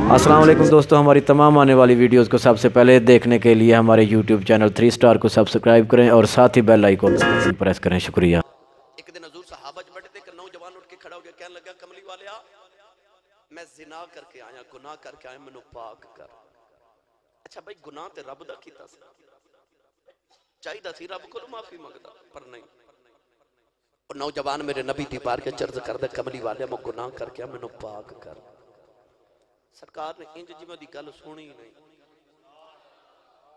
अस्सलाम वालेकुम दोस्तों, हमारी तमाम आने वाली वीडियोस को सबसे पहले देखने के लिए हमारे यूट्यूब चैनल 3 स्टार को सब्सक्राइब करें और साथ ही बेल आइकन प्रेस करें। शुक्रिया। एक दिन हजूर सहाबा च बैठे थे, एक नौजवान उठ के खड़ा हो गया, कहने लगा कमली वाले मैं जिना करके आया, गुनाह करके आया, मैनू पाक कर। अच्छा भाई, गुनाह ते रब दा कीता सी, चाहिदा सी रब कोल माफी मंगदा, पर नहीं। और नौजवान मेरे नबी दी बार के चर्ज करदा, कमली वाले मैं गुनाह करके आया, मैनू पाक कर। सरकार ने इंज जिवें दी गल सुनी नहीं।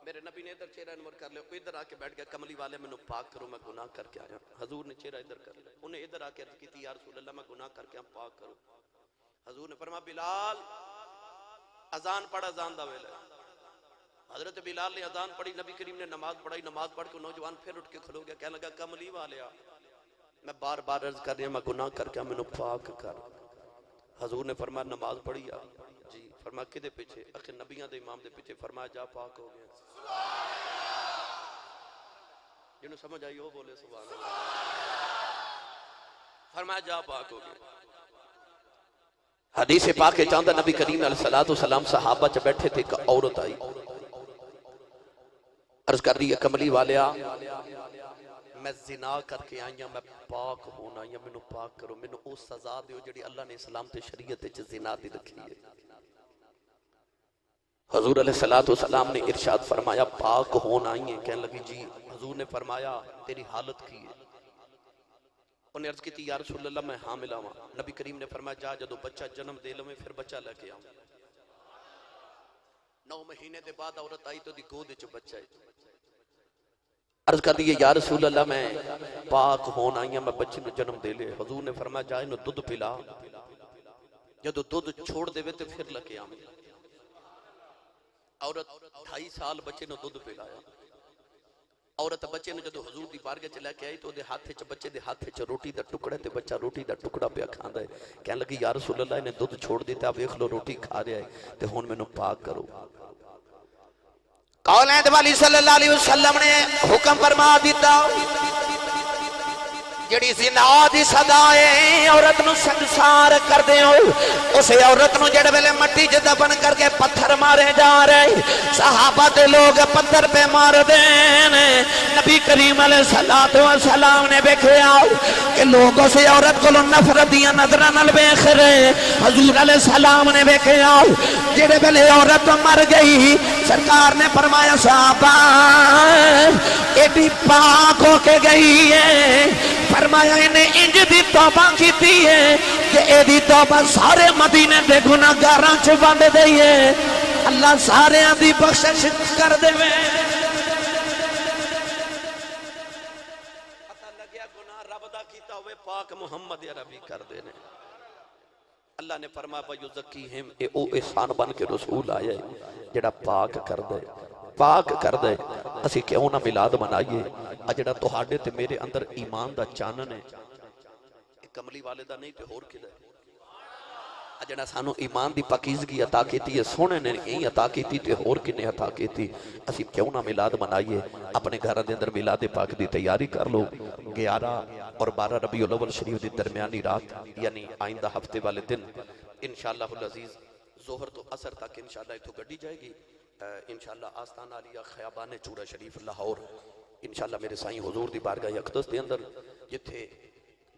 मेरे नबी ने इधर चेहरा नमर कर लिया, इधर आके बैठ गया, कमली वाले मैनू पाक करो, मैं गुनाह करके आया। हजूर ने चेहरा इधर कर लिया, उन्हें इधर आके अर्ज की, या रसूल अल्लाह मैं गुनाह करके आया, पाक करो। हजूर ने फरमाया बिलाल अजान पढ़, अजान दा वेला। हजरत बिलाल ने अजान पढ़ी, नबी करीम ने नमाज पढ़ाई, नमाज पढ़ के नौजवान फिर उठ के खड़ो गया, कहने लगा कमली वाले मैं बार बार अर्ज कर रहा, मैं गुनाह करके मैनू पाक कर। हजूर ने फरमाया नमाज पढ़ी आ जी। फरमाया किदे पीछे? आखिर नबियां दे इमाम दे पीछे। फरमाया जा पाक हो गया। जिन्होंने समझ आई वो बोले सुभान अल्लाह। फरमाया जा पाक हो गया। हदीस पाक के चांदा नबी करीम अलैहिस्सलातु वस्सलाम सहाबा च बैठे थे, एक औरत आई अर्ज कर रही है कमली वालिया मैं जिना करके आई हूं, मैं पाक होना या मैनू पाक करो, मैनू वो सजा दियो जिहड़ी अल्लाह ने इस्लाम ते शरीयत च जिना दी रखी है। हजूर अलैहिस्सलातु वस्सलाम ने इरशाद फरमाया पाक होना आई है? कहने लगी जी। हजूर ने फरमाया तेरी हालत की है? उन्हें अर्ज की या रसूल अल्लाह मैं हामिला हां। नबी करीम ने फरमाया जा जदों बच्चा जन्म दे लवे फिर बच्चा लेके आ। 9 महीने के बाद औरत आई तो दी गोद च बच्चा है। अर्ज कर दी या रसूल अल्लाह मैं पाक होना आई, मैं बच्चे को जन्म दे लिया। हजूर ने फरमाया जा इन्हू दुध पिला, जदों दुध छोड़ देवे तो फिर लेके आ। औरत 2.5 साल बच्चे ने दुध पिलाया। औरत बच्चे ने जदों हजूर दी बारगाह च लेके आई तो उहदे हाथ च बच्चे दे हाथ च रोटी दा टुकड़ा, ते बच्चा रोटी दा टुकड़ा पिया खांदा है। कहने लगी या रसूल अल्लाह इन्हें दुध छोड़ दिता, वेख लो रोटी खा रहा है, ते हुण मैनू पाक करो। कौलैत वाली सल्लल्लाहु अलैहि वसल्लम ने हुक्म फरमा दिता जिहड़ी जिना दी सदा है औरत नूं संसार कर दे उस औरत नूं जिहड़े वेले मट्टी च दफन करके पत्थर मारे जा रहे, सहाबा दे लोग पत्थर पे मार दे। नबी करीम अलैहिस्सलातु वस्सलाम ने वेखिया कि लोग उस औरत कोलों नफरत दियां नजरां नाल वेख रहे। हजूर अलैहिस्सलाम ने वेखिया जिहड़े वेले औरत मर गई, सरकार ने फरमाया साहबा एडी पाक होके गई है। फरमाया इन्हें इंज दी तौबा की है कि एदी तौबा सारे मदीने दे गुनाहगारां च वंड दई है, अल्लाह सारे दी बख्शिश कर देवे। पता लग्या गुनाह रब दा कीता होवे, पाक मुहम्मद अरबी कर देने। अल्लाह ने फरमाया युज़क्कीहिम, ए ओ एहसान बन के रसूल आया है जेड़ा पाक कर दे, पाक कर दे। असी क्यों ना मिलाद मनाइए? आ जेड़ा तुहाडे ते मेरे अंदर ईमान दा चानन है, कमली वाले दा नहीं ते होर किदा है? आ जेड़ा सानू ईमान दी पाकीज़गी अता कीती है, सोहणे ने यही अता कीती ते होर किने अता कीती? असी क्यों ना मिलाद मनाइए? अपने घर दे अंदर मिलाद पाक दी तैयारी कर लो। 11 और 12 रबीउल अव्वल शरीफ दी दरमियानी रात यानी आइंदा हफ्ते वाले दिन इंशाअल्लाहुल अज़ीज़ जोहर तो असर तक इंशाअल्लाह इथों गड्डी जाएगी। इंशाअल्लाह आस्ताना आलिया खयाबान चूड़ा शरीफ लाहौर इंशाअल्लाह मेरे साईं हुजूर दी बारगाह अक़दस दे अंदर जिथे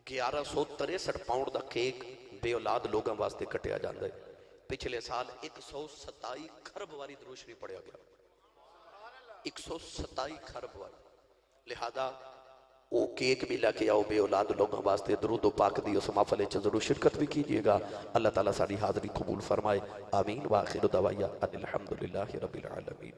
1163 पाउंड का केक बेऔलाद लोगों वास्ते कटिया जाता है। पिछले साल 127 खरब वारी दरूद शरीफ पढ़िया गया, 127 खरब वारी। लिहाजा वो केक भी लेके आओ बेऔलाद लोगों वास्ते। दरूद पाक दी उस महफिल च जरूर शिरकत भी कीजिएगा। अल्लाह ताला साडी हाज़री कबूल फरमाए। आमीन। व आखिर दवाया अनिल हम्दुलिल्लाहि रब्बिल आलमीन।